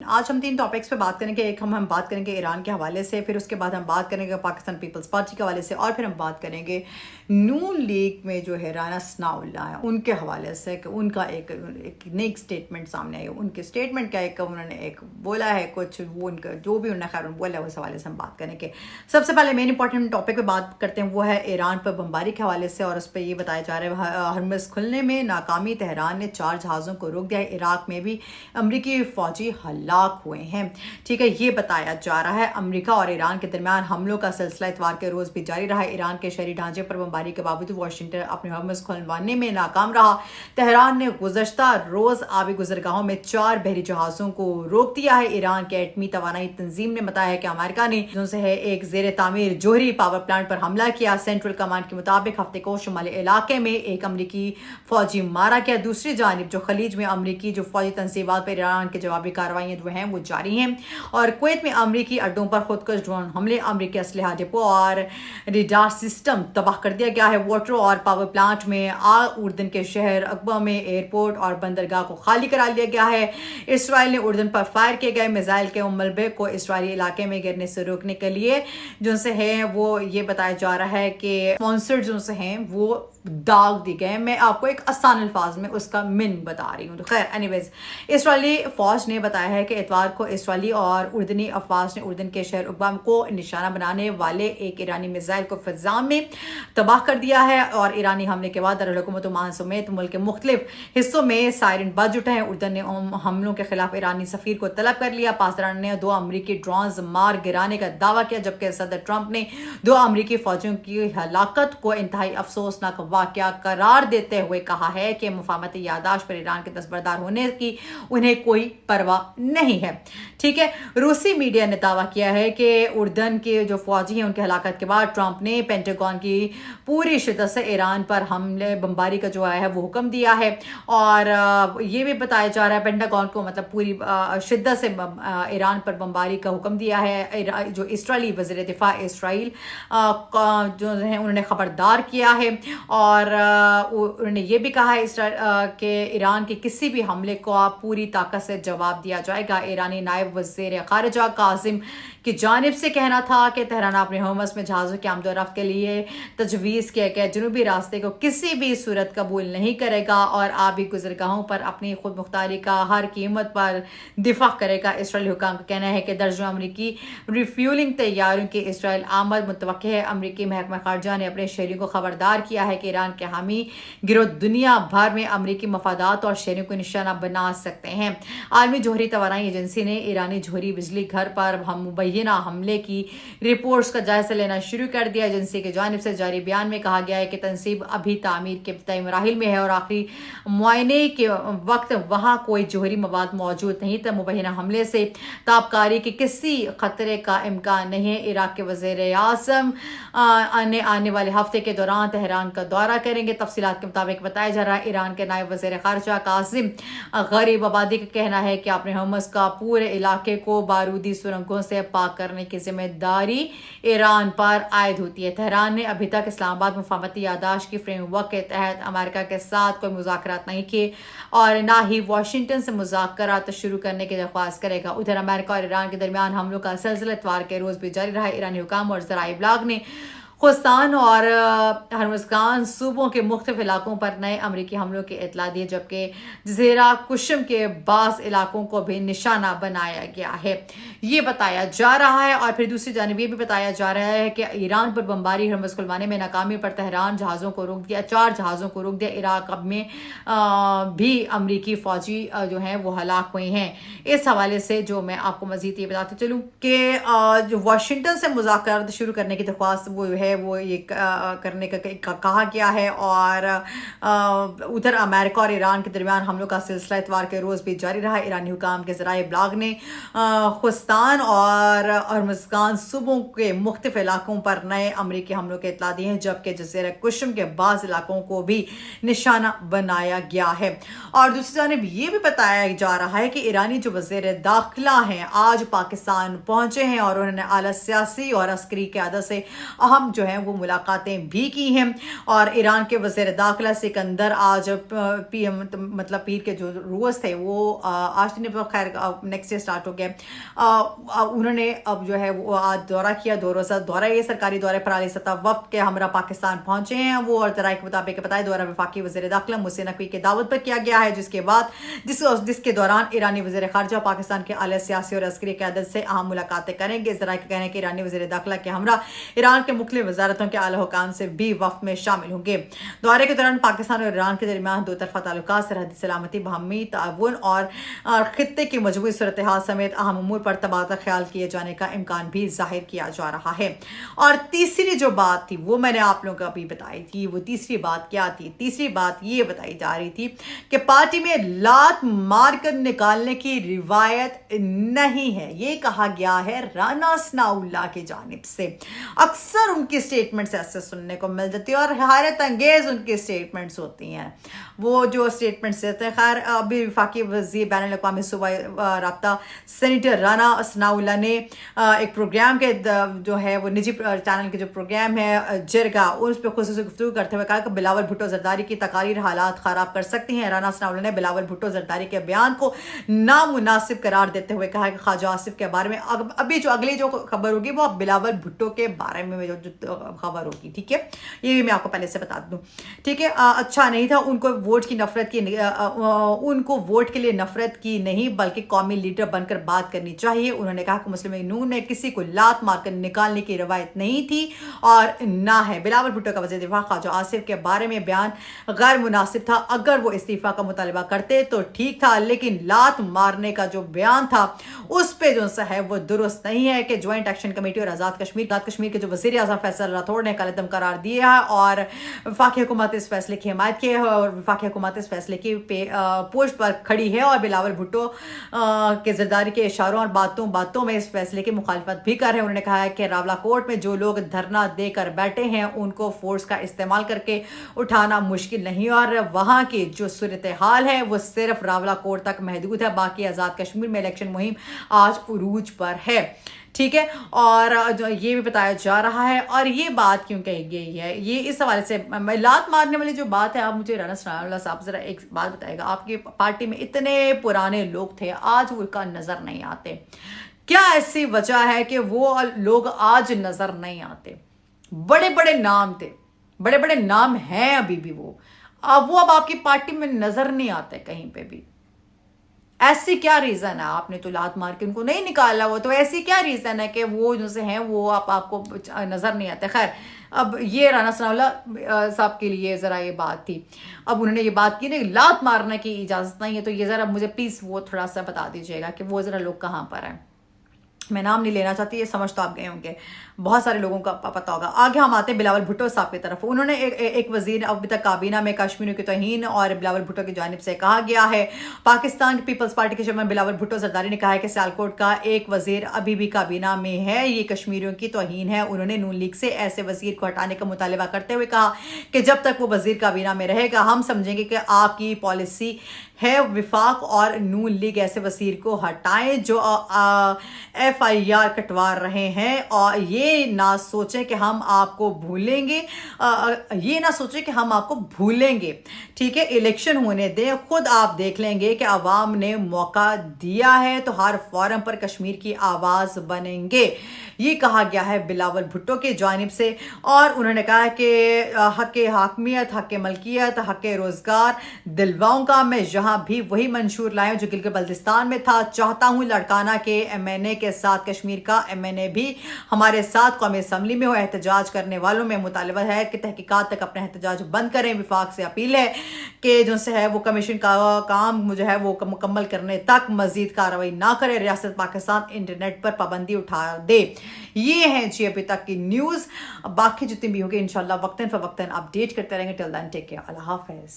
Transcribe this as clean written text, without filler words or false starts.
आज हम 3 टॉपिक्स पे बात करेंगे। एक हम बात करेंगे ईरान के हवाले से, फिर उसके बाद हम बात करेंगे पाकिस्तान पीपल्स पार्टी के हवाले से, और फिर हम बात करेंगे नून लीग में जो है राना सनाउल्लाह है उनके हवाले से कि उनका एक नई स्टेटमेंट सामने आई। उनके स्टेटमेंट क्या है कि उन्होंने एक बोला है कुछ, वो उनका जो भी उन्होंने खैर बोला है उस हवाले से हम बात करेंगे। सबसे पहले मेन इंपॉर्टेंट टॉपिक पे बात करते हैं, वो है ईरान पर बमबारी के हवाले से, और उस पर ये बताया जा रहा है हरमुज़ खुलने में नाकामी, तेहरान ने 4 जहाज़ों को रोक दिया है। इराक में भी अमरीकी फौजी हलाक हुए हैं। ठीक है, ये बताया जा रहा है। अमेरिका और ईरान के दरमियान हमलों का सिलसिला इतवार के रोज भी जारी रहा। ईरान के शहरी ढांचे पर बमबारी के बावजूद वाशिंगटन अपने हरमुज़ खुलवाने में नाकाम रहा। तेहरान ने गुज़श्ता रोज आबी गुजरगाहों में 4 बहरी जहाज़ों को रोक दिया है। ईरान के एटमी तवानाई तंजीम ने बताया है कि अमेरिका ने जिनसे है एक जेर तामीर जोहरी पावर प्लांट पर हमला किया। सेंट्रल कमांड के मुताबिक हफ्ते को शुमाली इलाके में एक अमरीकी फौजी मारा गया। दूसरी जानिब जो खलीज में अमरीकी जो फौजी तनसीबात पर ईरान की जवाबी कार्रवाइयाँ जो हैं वो जारी हैं। और कुवैत में अमरीकी अड्डों पर खुदकुश ड्रोन हमले, अमरीकी असलहा डिपो और रेडार सिस्टम तबाह कर दिया गया है। वाटर और पावर प्लांट में आग, उर्दन के शहर अकबा में एयरपोर्ट और बंदरगाह को खाली करा लिया गया है। इसराइल ने उर्दन पर फायर किए गए मिसाइल के मलबे को इसराइली इलाके में गिरने से रोकने के लिए जो से है वो ये बताया जा रहा है कि स्पॉन्सर्ड जो से हैं वो दाग दी गए। मैं आपको एक आसान अल्फाज में उसका मीनिंग बता रही हूँ। तो खैर एनीवेज, इसराइली फौज ने बताया है कि इतवार को इसराइली और उर्दनी अफवाज ने उर्दन के शहर उकबा को निशाना बनाने वाले एक ईरानी मिसाइल को फिजा में तबाह कर दिया है। और ईरानी हमले के बाद दारुल-हुकूमत ओमान समेत मुल्क के मुख्तलिफ हिस्सों में सायरन बज उठे हैं। उर्दन ने हमलों के खिलाफ ईरानी सफीर को तलब कर लिया। पाकिस्तान ने 2 अमरीकी ड्रोन्स मार गिराने का दावा किया, जबकि सदर ट्रंप ने 2 अमरीकी फौजियों की हलाकत को इंतहाई अफसोसनाक वाकया करार देते हुए कहा है कि मुफाहमती यादाश्त पर ईरान के दस्तबरदार होने की उन्हें कोई परवाह नहीं है। ठीक है, रूसी मीडिया ने दावा किया है कि उर्दन के जो फौजी हैं उनकी हलाकत के बाद ट्रंप ने पेंटागन की पूरी शिद्दत से ईरान पर हमले बमबारी का जो है वो हुक्म दिया है। और ये भी बताया जा रहा है पेंटागन को मतलब पूरी शिद्दत से ईरान पर बमबारी का हुक्म दिया है। जो इसराइली वज़ीर दिफा इसराइल जो है उन्होंने खबरदार किया है। और उन्होंने ये भी कहा है कि ईरान के किसी भी हमले को पूरी ताकत से जवाब दिया जाएगा। ईरानी नायब वज़ीर ख़ारिजा कासिम की जानिब से कहना था कि तेहरान अपने हरमुज़ में जहाज़ों के आमदोरफ्त के लिए तजवीज़ किया गया जनूबी रास्ते को किसी भी सूरत कबूल नहीं करेगा और आबी गुजरगाहों पर अपनी खुद मुख्तारी का हर कीमत पर दिफा करेगा। इसराइली हुकाम का कहना है कि दर्जनों अमरीकी रिफ्यूलिंग तैयारों की इसराइल आमद मुतवक्किल है। अमरीकी महकमा खारजा ने अपने शहरियों को खबरदार किया है कि ईरान के हामी गिरोह दुनिया भर में अमरीकी मफादात और शहरियों को निशाना बना सकते हैं। आलमी जोहरी तवानाई एजेंसी ने ईरानी जोहरी बिजली घर पर मुबैना हमले की रिपोर्ट्स का जायजा लेना शुरू कर दिया। एजेंसी की जानिब से जारी बयान में कहा गया है कि तंसीब अभी तामीर के इब्तदाई मराहिल में है और आखिरी मुआयने के वक्त वहां कोई जोहरी मवाद मौजूद नहीं था। मुबैना हमले से ताबकारी के किसी खतरे का इम्कान नहीं है। इराक के वज़ीर आज़म आने वाले हफ्ते के दौरान तेहरान का दौरा करेंगे। तफसीलात के मुताबिक बताया जा रहा है ईरान के नायब वज़ीर ख़ारिजा कासिम गरीब आबादी का कहना है कि अपने हरमुज़ का पूरे इलाके को बारूदी सुरंगों से पाक करने की जिम्मेदारी ईरान पर आयद होती है। तेहरान ने अभी तक इस्लामाबाद मुफाहमती यादाश्त की फ्रेमवर्क के तहत अमेरिका के साथ कोई मुज़ाकरात नहीं किए और ना ही वाशिंगटन से मुज़ाकरात शुरू करने की दरख्वास्त करेगा। उधर अमेरिका और ईरान के दरमियान हमलों का सिलसिला इतवार के रोज भी जारी रहा। ईरानी हुकाम और ज़राए इब्लाग ने खुस्तान और हरमुज़गान सूबों के मुख्तलिफ इलाकों पर नए अमरीकी हमलों की इतला दी, जबकि जज़ीरा कुशम के बास इलाकों को भी निशाना बनाया गया है, ये बताया जा रहा है। और फिर दूसरी जानिब ये भी बताया जा रहा है कि ईरान पर बमबारी हरमुज़ खुलवाने में नाकामी पर तेहरान जहाज़ों को रोक दिया, 4 जहाज़ों को रोक दिया। इराक में भी अमरीकी फ़ौजी जो हैं वो हलाक हुए हैं। इस हवाले से जो मैं आपको मज़ीद ये बताते चलूँ कि जो वाशिंगटन से मुज़ाकरात शुरू करने की दरख्वास्त वो है वो ये करने का कहा गया है। और उधर अमेरिका और ईरान के दरमियान हमलों का सिलसिला इतवार के रोज भी जारी रहा। ईरानी हुकाम के ज़राए इब्लाग ने खुस्तान और हरमुज़गान सूबों के मुख्तलिफ इलाकों पर नए अमरीकी हमलों के इतला दी हैं, जबकि जज़ीरा कुशम के बाज़ इलाकों को भी निशाना बनाया गया है। और दूसरी जानिब ये भी बताया जा रहा है कि ईरानी जो वज़ीर दाखिला हैं आज पाकिस्तान पहुंचे हैं और उन्होंने आला सियासी और अस्करी क़यादत से अहम जो हैं वो मुलाकातें भी की हैं। और ईरान के वज़ीर दाखिला सिकंदर आज पीएम मतलब पीर के जो रोज़ थे वो आज नहीं, खैर नेक्स्ट डे स्टार्ट हो गया। उन्होंने अब जो है वो आज दौरा किया, 2 रोज़ा दौरा, ये सरकारी दौरे पर आली सतह वफ्द के हमरा पाकिस्तान पहुंचे हैं वो। और जराये के मुताबिक बताया दौरा वफाकी वज़ीर दाखिला मुहसिन नकवी के दावत पर किया गया है, जिसके दौरान ईरानी वज़ीर खारजा पाकिस्तान के आला सियासी और अस्करी क़यादत से अहम मुलाकातें करेंगे। जराये का कहना है कि ईरानी वज़ीर दाखिला के हमरा ईरान के मुख्तलिफ वज़ारतों के आला हुकाम से भी वफ़द में शामिल होंगे। दौरे के दौरान पाकिस्तान और ईरान के दरमियान दो तरफा ताल्लुकात, सरहदी सलामती, बाहमी ताउन और खित्ते की मजबूत सूरत हाल समेत अहम उमूर पर तबादला ख्याल किए जाने का इम्कान भी जाहिर किया जा रहा है। और तीसरी जो बात थी वो मैंने आप लोगों को अभी बताई थी। वो तीसरी बात क्या थी? तीसरी बात ये बताई जा रही थी कि पार्टी में लात मारकर निकालने की रिवायत नहीं है, ये कहा गया है राना सनाउल्लाह की जानिब से। अक्सर उनकी स्टेटमेंट्स ऐसे सुनने को मिल जाती है और हैरत अंगेज उनकी स्टेटमेंट्स होती हैं। वो जो स्टेटमेंट्स देते हैं, खैर अभी वफाकी वज़ीर बैनुल अक़वामी सूबाई राब्ता सेनेटर राना सनाउल्लाह ने एक प्रोग्राम के जो है वो निजी चैनल के जो प्रोग्राम है जिरगा, उस पर खुसूसी गुफ्तगू करते हुए कहा कि बिलावल भुट्टो जरदारी की तकारीर हालात ख़राब कर सकती हैं। राना सनाउल्लाह ने बिलावल भुट्टो जरदारी के बयान को नामुनासिब करार देते हुए कहा कि ख्वाजा आसिफ के बारे में अभी जो अगली जो खबर होगी वो बिलावल भुट्टो के बारे में जो खबर होगी, ठीक है, ये भी मैं आपको पहले से बता दूं, ठीक है। अच्छा नहीं था, उनको वोट की नफरत की उनको वोट के लिए नफरत की नहीं बल्कि कौमी लीडर बनकर बात करनी चाहिए। उन्होंने कहा कि मुस्लिम लीग नून में किसी को लात मारकर निकालने की रवायत नहीं थी और ना है। बिलावल भुट्टो का वज़ीर दिफा ख्वाजा आसिफ के बारे में बयान गैर मुनासिब था। अगर वो इस्तीफा का मुतालबा करते तो ठीक था, लेकिन लात मारने का जो बयान था उस पर जो सा है वो दुरुस्त नहीं है। कि ज्वाइंट एक्शन कमेटी और आज़ाद कश्मीर के जो वज़ीर आज़म फैसल राठौड़ ने कल अदम करार दिया है और वफाकी हुकूमत इस फैसले की हिमायत की है और वफाकी हुकूमत इस फैसले की पोस्ट पर खड़ी है और बिलावल भुट्टो के जरदारी के इशारों और बातों में इस फैसले की मुखालफत भी कर रहे हैं। उन्होंने कहा है कि रावला कोर्ट में जो लोग धरना देकर बैठे हैं उनको फोर्स का इस्तेमाल करके उठाना मुश्किल नहीं और वहाँ की जो सूरत हाल है वो सिर्फ रावला कोर्ट तक महदूद है। बाकी आज़ाद कश्मीर में इलेक्शन मुहिम आज उरूज पर है, ठीक है। और जो ये भी बताया जा रहा है और ये बात क्यों कही गई है, ये इस हवाले से लात मारने वाली जो बात है, आप मुझे राना सनाउल्लाह साहब जरा एक बात बताएगा। आपकी पार्टी में इतने पुराने लोग थे, आज उनका नजर नहीं आते, क्या ऐसी वजह है कि वो लोग आज नजर नहीं आते? बड़े बड़े नाम थे, बड़े बड़े नाम हैं अभी भी, वो अब आपकी पार्टी में नजर नहीं आते कहीं पे भी। ऐसी क्या रीजन है? आपने तो लात मार के उनको नहीं निकाला, वो तो ऐसी क्या रीजन है कि वो जो से हैं वो आपको नजर नहीं आते? खैर, अब ये राना सनाउल्लाह साहब के लिए जरा ये बात थी। अब उन्होंने ये बात की नहीं, लात मारने की इजाजत नहीं है, तो ये जरा मुझे प्लीज वो थोड़ा सा बता दीजिएगा कि वो जरा लोग कहाँ पर हैं। मैं नाम नहीं लेना चाहती, ये समझ तो आप गए होंगे, बहुत सारे लोगों का पता होगा। आगे हम आते हैं बिलावल भुट्टो साहब की तरफ। उन्होंने एक वजीर अभी तक काबीना में कश्मीरियों की तौहीन और बिलावल भुट्टो की जानिब से कहा गया है। पाकिस्तान की पीपल्स पार्टी के चेयरमैन बिलावल भुट्टो जरदारी ने कहा है कि सियालकोट का एक वजीर अभी भी काबीना में है, ये कश्मीरियों की तौहीन है। उन्होंने नून लीग से ऐसे वजीर को हटाने का मुतालबा करते हुए कहा कि जब तक वो वजीर काबीना में रहेगा हम समझेंगे कि आपकी पॉलिसी है। विफाक और नून लीग ऐसे वजीर को हटाएं जो FIR कटवा रहे हैं और ये ना सोचें कि हम आपको भूलेंगे, ये ना सोचें कि हम आपको भूलेंगे, ठीक है। इलेक्शन होने दें, खुद आप देख लेंगे कि अवाम ने मौका दिया है तो हर फोरम पर कश्मीर की आवाज बनेंगे, ये कहा गया है बिलावल भुट्टो की जानिब से। और उन्होंने कहा कि हक हाकमियत, हक मलकियत, हक रोजगार दिलवाऊंगा मैं, जहां भी वही मंशूर लाए जो गिलगित बल्तिस्तान में था। चाहता हूं लड़काना के MNA के साथ कश्मीर का MNA भी हमारे साथ कौमी असम्बली में हो। एहतजाज करने वालों में मुतालबा है कि तहकीकात तक अपना एहतजाज बंद करें। विफाक से अपील है कि जो से है वो कमीशन का काम जो है वो मुकम्मल करने तक मजीद कार्रवाई ना करे। रियासत पाकिस्तान इंटरनेट पर पाबंदी उठा दे। ये हैं जी अभी तक की न्यूज़, बाकी जितनी भी होगी इंशाल्लाह वक्तन फवक्तन अपडेट करते रहेंगे। टिल देन टेक केयर, अल्लाह हाफिज़।